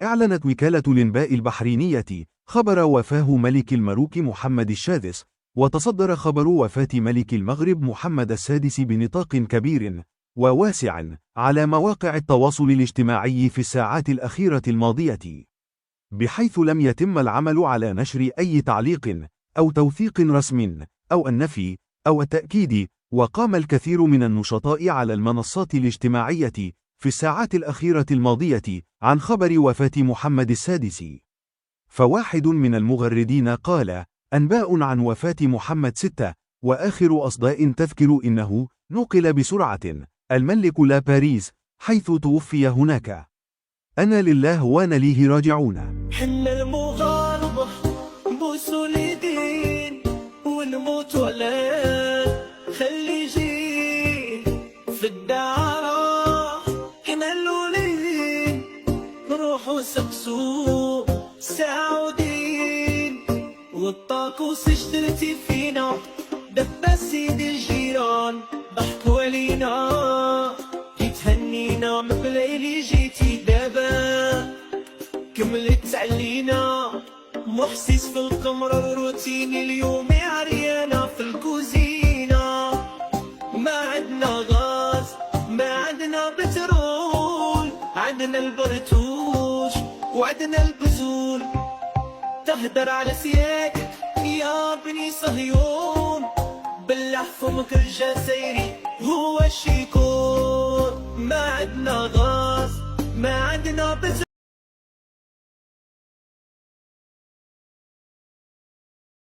أعلنت وكالة الإنباء البحرينية خبر وفاة ملك الملوك محمد السادس، وتصدر خبر وفاة ملك المغرب محمد السادس بنطاق كبير وواسع على مواقع التواصل الاجتماعي في الساعات الأخيرة الماضية، بحيث لم يتم العمل على نشر أي تعليق أو توثيق رسم أو النفي أو التأكيد. وقام الكثير من النشطاء على المنصات الاجتماعية في الساعات الأخيرة الماضية عن خبر وفاة محمد السادس. فواحد من المغردين قال: أنباء عن وفاة محمد 6، وآخر أصداء تذكر إنه نقل بسرعة الملك لا باريس حيث توفي هناك. أنا لله وأنا ليه راجعون. حنا المغاربة بوسوا اليدين ونموت ولاد خلي يجي في الدارة. حنا الولين روحوا سقسوا سعودين والطاقوس اشترتي فينا دبا سيد الجيران ضحكوا علينا تهنينا من بليلي جيتي دابا كملت علينا محسس في القمر روتيني اليومي عريانة في الكوزينة. ما عندنا غاز ما عندنا بترول عندنا البرتوش وعندنا البذول. تهدر على سياك يا بني صهيون باللحفمك الجزائري هو الشيكون. ما عندنا غاز ما عندنا بترول